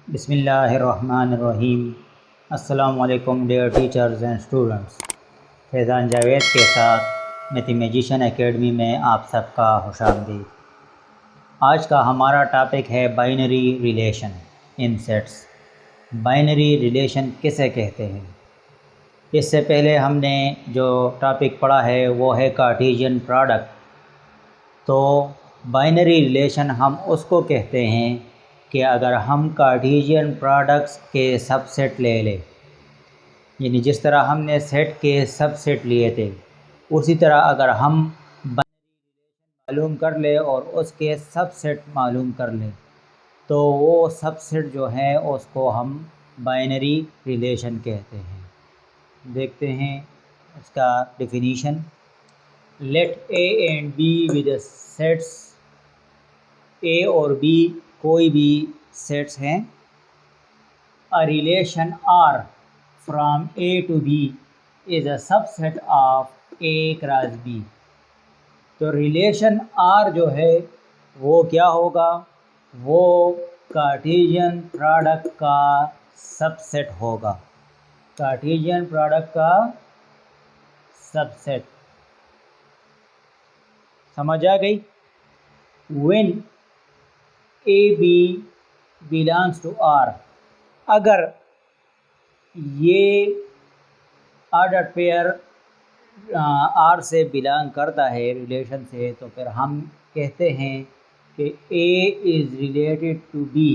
बिस्मिल्लाहिर्रहमानिर्रहीम। अस्सलाम वालेकुम dear teachers and students. Faizan Javed के साथ मैथमेटिशियन एकेडमी में आप सबका खुशामदीद। आज का हमारा टॉपिक है binary relation in sets. Binary relation किसे कहते हैं? इससे पहले हमने जो टॉपिक पढ़ा है वो है कार्टेशियन प्रोडक्ट। तो बाइनरी रिलेशन हम उसको कहते हैं कि अगर हम कार्टेशियन प्रोडक्ट्स के सबसेट ले लें, यानी जिस तरह हमने सेट के सबसेट लिए थे उसी तरह अगर हम बाइनरी रिलेशन मालूम कर ले और उसके सबसेट मालूम कर लें तो वो सबसेट जो है उसको हम बाइनरी रिलेशन कहते हैं। देखते हैं इसका definition. Let A and B with sets, A और बी कोई भी सेट्स हैं। A relation R from A to B is a subset of A cross B. तो रिलेशन आर जो है वो क्या होगा? वो कार्टेशियन प्रोडक्ट का सबसेट होगा। कार्टेशियन प्रोडक्ट का सबसेट समझ आ गई? When A B belongs to R, अगर ये ऑर्डर पेयर आर से बिलोंग करता है रिलेशन से, तो फिर हम कहते हैं कि A is related to B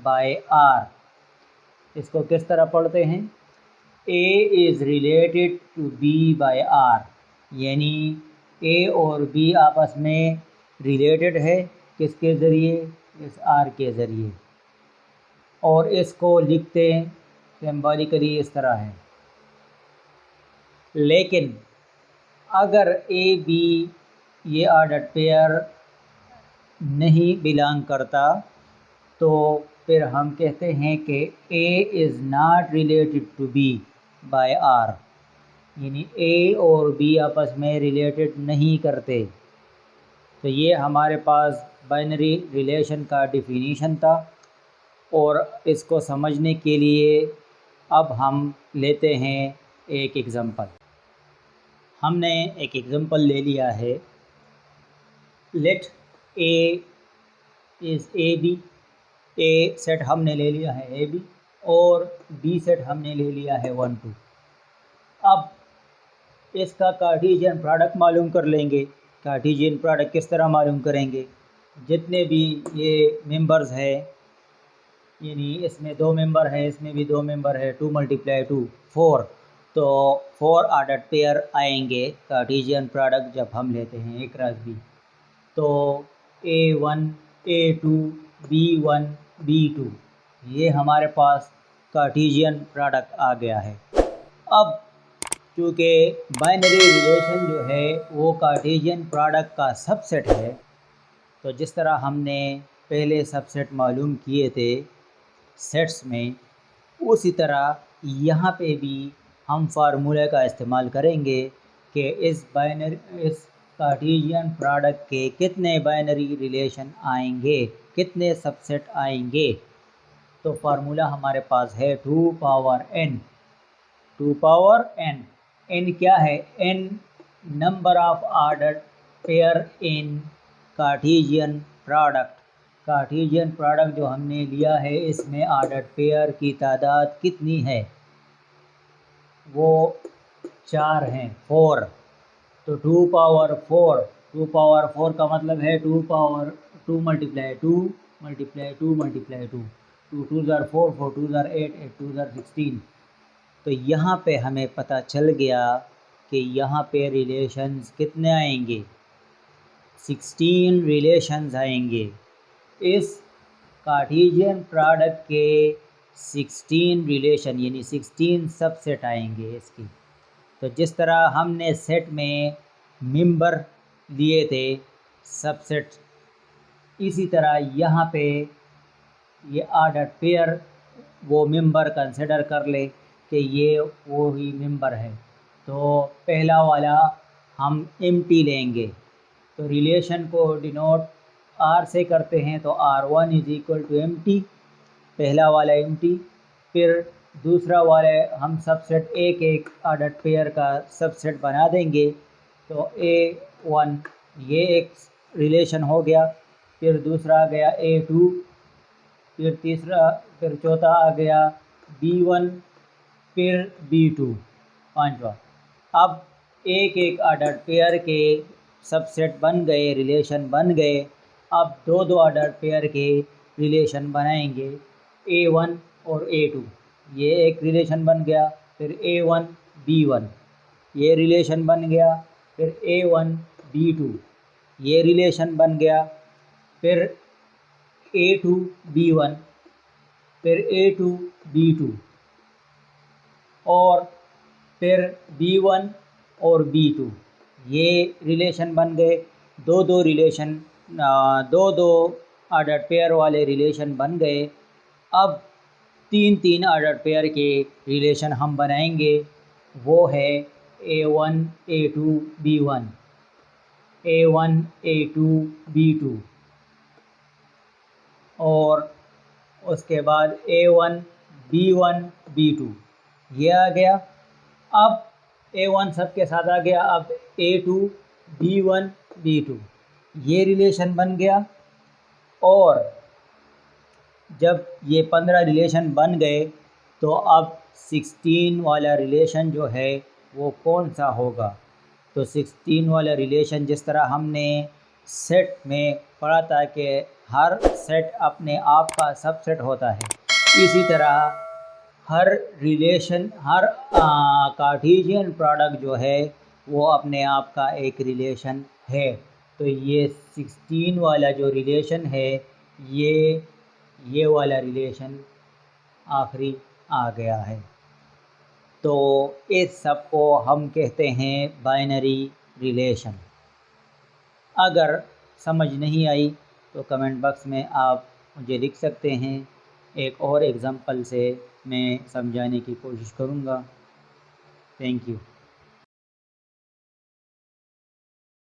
by R. इसको किस तरह पढ़ते हैं? A is related to B by R, यानी ए और बी आपस में रिलेटेड है किसके ज़रिए? इस आर के ज़रिए। और इसको लिखते हैं सिंबॉलिकली इस तरह है। लेकिन अगर ए बी ये ऑर्डर पेयर नहीं बिलोंग करता तो फिर हम कहते हैं कि A is not related to B by R, यानी ए और बी आपस में रिलेटेड नहीं करते। तो ये हमारे पास बाइनरी रिलेशन का डिफिनीशन था। और इसको समझने के लिए अब हम लेते हैं एक एग्ज़ाम्पल। हमने एक एग्ज़ाम्पल ले लिया है। Let A is A B, a set हमने ले लिया है ए बी और बी सेट हमने ले लिया है 1 2। अब इसका कार्टेशियन प्रोडक्ट मालूम कर लेंगे। कार्टेशियन प्रोडक्ट किस तरह मालूम करेंगे? जितने भी ये मेंबर्स है, यानी इसमें 2 मेंबर हैं, इसमें भी 2 मेंबर है, 2 × 2 4। तो 4 ऑर्डर पेयर आएंगे कार्टेशियन प्रोडक्ट जब हम लेते हैं ए क्रॉस बी। तो A1 A2 B1 B2 ये हमारे पास कार्टेशियन प्रोडक्ट आ गया है। अब चूँकि बाइनरी रिलेशन जो है वो कार्टेशियन प्रोडक्ट का सबसेट है, तो जिस तरह हमने पहले सबसेट मालूम किए थे सेट्स में, उसी तरह यहाँ पे भी हम फार्मूले का इस्तेमाल करेंगे कि इस कार्टेशियन प्रोडक्ट के कितने बाइनरी रिलेशन आएंगे, कितने सबसेट आएंगे। तो फार्मूला हमारे पास है 2 power n। 2 power n, n क्या है? n number of order pair in Cartesian product. Cartesian product जो हमने लिया है इसमें ऑर्डर पेयर की तादाद कितनी है? वो 4 हैं, 4। तो 2 पावर 4, 2 पावर 4 का मतलब है 2 पावर 2 × 2 × 2 × 2, 2 2 ज़ार 4, 4 2 ज़ार 8, 8 2 ज़ार 16। तो यहाँ पे हमें पता चल गया कि यहाँ पे रिलेशंस कितने आएंगे? 16 रिलेशंस आएंगे। इस कार्टेशियन प्रोडक्ट के 16 रिलेशन यानी 16 सबसेट आएंगे इसकी। तो जिस तरह हमने सेट में मेंबर लिए थे सबसेट, इसी तरह यहाँ पे ये ऑर्डर पेयर वो मेंबर कंसिडर कर ले कि ये वो ही मेंबर है। तो पहला वाला हम एम्प्टी लेंगे। तो रिलेशन को डिनोट आर से करते हैं, तो R1 = एम्प्टी पहला वाला एम्प्टी, फिर दूसरा वाला हम सबसेट एक एक ऑर्डर पेयर का सबसेट बना देंगे। तो A1 ये एक रिलेशन हो गया, फिर दूसरा आ गया A2, फिर चौथा आ गया B1, फिर B2, पांचवा। अब एक एक ऑर्डर पेयर के सबसेट बन गए, रिलेशन बन गए। अब दो दो ऑर्डर पेयर के रिलेशन बनाएंगे, A1 और A2, ये एक रिलेशन बन गया। फिर A1 B1 ये रिलेशन बन गया। फिर A1 B2 ये रिलेशन बन गया। फिर A2 B1, फिर A2 B2, और फिर B1 और B2 ये रिलेशन बन गए। दो दो रिलेशन, दो दो ऑर्डर पेयर वाले रिलेशन बन गए। अब तीन तीन ऑर्डर पेयर के रिलेशन हम बनाएंगे, वो है A1 A2 B1, A1 A2 B2, और उसके बाद A1 B1 B2 ये आ गया। अब A1 सबके साथ आ गया। अब A2 B1 B2 ये रिलेशन बन गया। और जब ये 15 रिलेशन बन गए तो अब 16 वाला रिलेशन जो है वो कौन सा होगा? तो 16 वाला रिलेशन, जिस तरह हमने सेट में पढ़ा था कि हर सेट अपने आप का सबसेट होता है, इसी तरह हर रिलेशन, हर कार्टेशियन प्रोडक्ट जो है वो अपने आप का एक रिलेशन है। तो ये 16 वाला जो रिलेशन है, ये वाला रिलेशन आखिरी आ गया है। तो इस सब को हम कहते हैं बाइनरी रिलेशन। अगर समझ नहीं आई तो कमेंट बॉक्स में आप मुझे लिख सकते हैं, एक और एग्ज़ाम्पल से मैं समझाने की कोशिश करूँगा। Thank you.